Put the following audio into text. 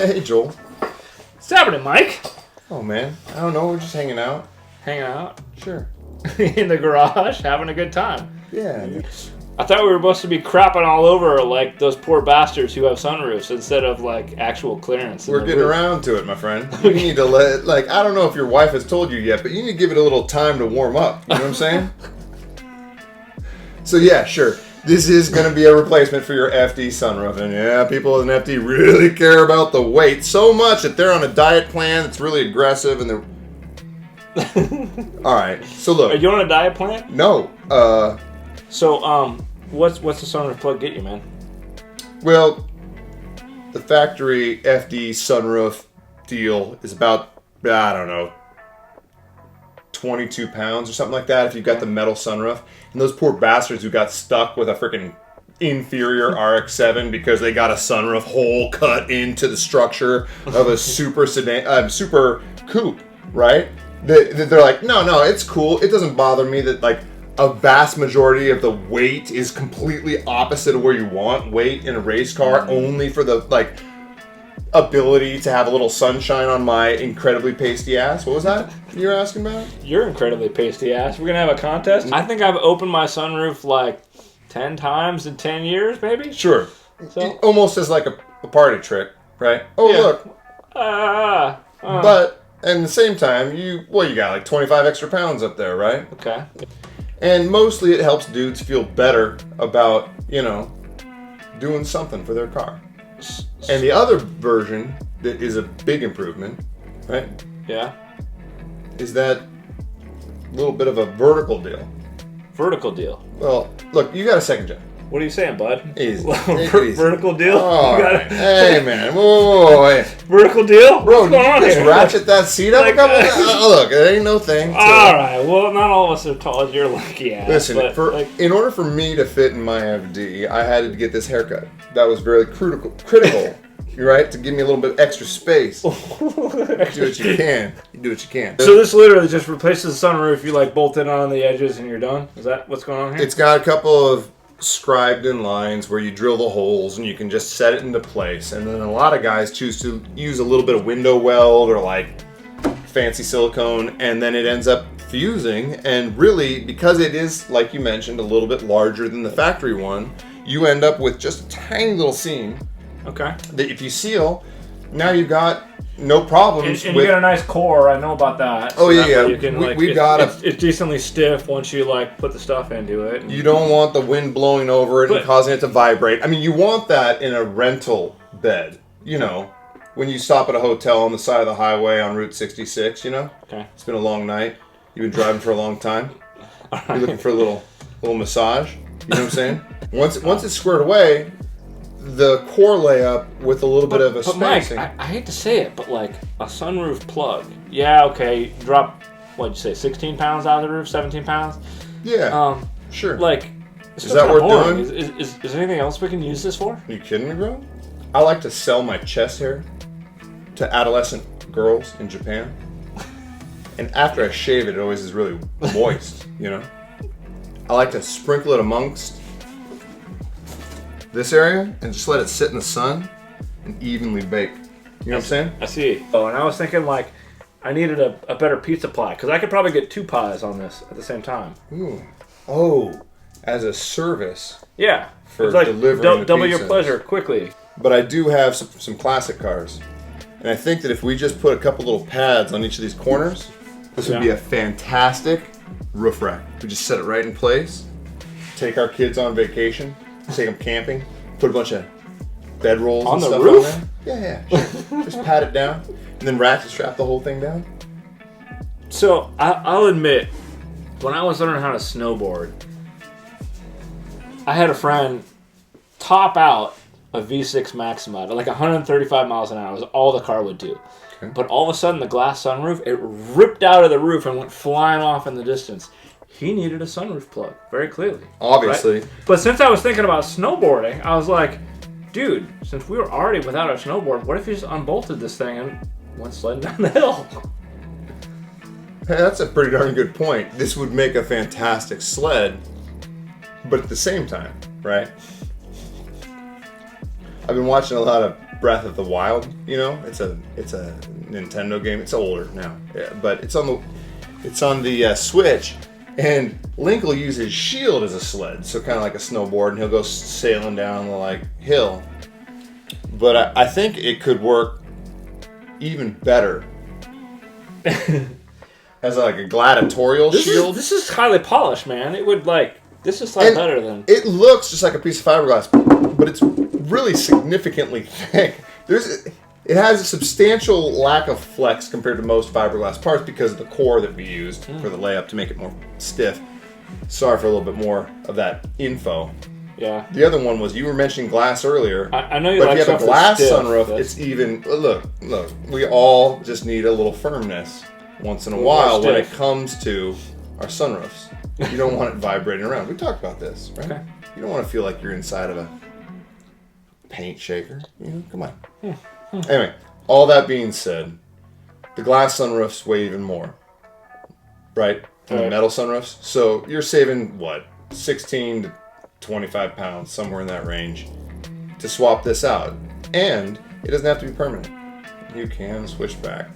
Hey, Joel. What's happening, Mike? Oh, man. I don't know. We're just hanging out. Hanging out? Sure. In the garage, having a good time. Yeah. I thought we were supposed to be crapping all over like those poor bastards who have sunroofs instead of like actual clearance. We're getting around to it, my friend. You need to I don't know if your wife has told you yet, but you need to give it a little time to warm up. You know what I'm saying? So, yeah, sure. This is going to be a replacement for your FD sunroof. And yeah, people in FD really care about the weight so much that they're on a diet plan that's really aggressive and they're... All right, so look. Are you on a diet plan? No. So, what's the sunroof plug get you, man? Well, the factory FD sunroof deal is about, I don't know, 22 pounds or something like that if you've got the metal sunroof. And those poor bastards who got stuck with a freaking inferior RX-7 because they got a sunroof hole cut into the structure of a super super coupe, right? They're like, no, it's cool. It doesn't bother me that like a vast majority of the weight is completely opposite of where you want weight in a race car, only for the like ability to have a little sunshine on my incredibly pasty ass. What was that you were asking about? You're incredibly pasty ass. We're gonna have a contest. I think I've opened my sunroof like 10 times in 10 years, maybe. Sure. So almost as like a party trick, right? Oh, yeah. Look. But at the same time, you got like 25 extra pounds up there, right? Okay. And mostly it helps dudes feel better about, doing something for their car. And the other version that is a big improvement, right? Yeah. Is that little bit of a vertical deal. Vertical deal. Well, look, you got a second gen. What are you saying, bud? Easy. Vertical deal? Oh, hey, man. Whoa, hey. Vertical deal? Bro, what's going on just here? ratchet that seat up a couple look, it ain't no thing. All right. Well, not all of us are tall as your lucky ass. Listen, but, in order for me to fit in my FD, I had to get this haircut. That was very critical. You're right, to give me a little bit extra space. Do what you can. You do what you can. So this literally just replaces the sunroof. You like bolt it on the edges and you're done? Is that what's going on here? It's got a couple of scribed in lines where you drill the holes and you can just set it into place. And then a lot of guys choose to use a little bit of window weld or like fancy silicone, and then it ends up fusing. And really, because it is, like you mentioned, a little bit larger than the factory one, you end up with just a tiny little seam. Okay. That if you seal, now you've got no problems. And you get a nice core. I know about that. Oh, so yeah. You can, it's decently stiff once you like put the stuff into it. You don't want the wind blowing over it and causing it to vibrate. I mean, you want that in a rental bed. When you stop at a hotel on the side of the highway on Route 66. Okay. It's been a long night. You've been driving for a long time. You're looking for a little massage. You know what I'm saying? Once it's squared away, the core layup with a little bit of a spacing. Mike, I hate to say it, but like a sunroof plug. Yeah, okay. Drop, what'd you say, 16 pounds out of the roof, 17 pounds? Yeah. Sure. Like, is that worth doing? Is there anything else we can use this for? Are you kidding me, bro? I like to sell my chest hair to adolescent girls in Japan. And after I shave it, it always is really moist, I like to sprinkle it amongst this area and just let it sit in the sun and evenly bake. You know what I'm saying? I see. Oh, and I was thinking like I needed a better pizza pie because I could probably get 2 pies on this at the same time. Ooh. Oh, as a service. Yeah. For it's like delivering double your pleasure quickly. But I do have some classic cars. And I think that if we just put a couple little pads on each of these corners, this would be a fantastic roof rack. We just set it right in place, take our kids on vacation, take them camping, put a bunch of bed rolls and stuff roof? on there. Yeah, sure. Just pat it down, and then ratchet strap the whole thing down. So I'll admit, when I was learning how to snowboard, I had a friend top out a V6 Maxima at like 135 miles an hour. Was all the car would do. Okay. But all of a sudden, the glass sunroof, it ripped out of the roof and went flying off in the distance. He needed a sunroof plug, very clearly. Obviously. Right? But since I was thinking about snowboarding, I was like, dude, since we were already without our snowboard, what if you just unbolted this thing and went sledding down the hill? Hey, that's a pretty darn good point. This would make a fantastic sled, but at the same time, right? I've been watching a lot of Breath of the Wild. You know, it's a Nintendo game. It's older now, yeah, but it's on the Switch. And Link will use his shield as a sled, so kind of like a snowboard, and he'll go sailing down the hill. But I think it could work even better as a gladiatorial shield. This is highly polished, man. It would this is better than. It looks just like a piece of fiberglass, but it's really significantly thick. It has a substantial lack of flex compared to most fiberglass parts because of the core that we used for the layup to make it more stiff. Sorry for a little bit more of that info. Yeah. The other one was, you were mentioning glass earlier. I know you but like if you have a glass stiff, sunroof, it's even... Look, we all just need a little firmness once in a while when it comes to our sunroofs. You don't want it vibrating around. We talked about this, right? Okay. You don't want to feel like you're inside of a paint shaker. Come on. Anyway, all that being said, the glass sunroofs weigh even more, right? Than the metal sunroofs. So you're saving, 16 to 25 pounds, somewhere in that range, to swap this out. And it doesn't have to be permanent. You can switch back.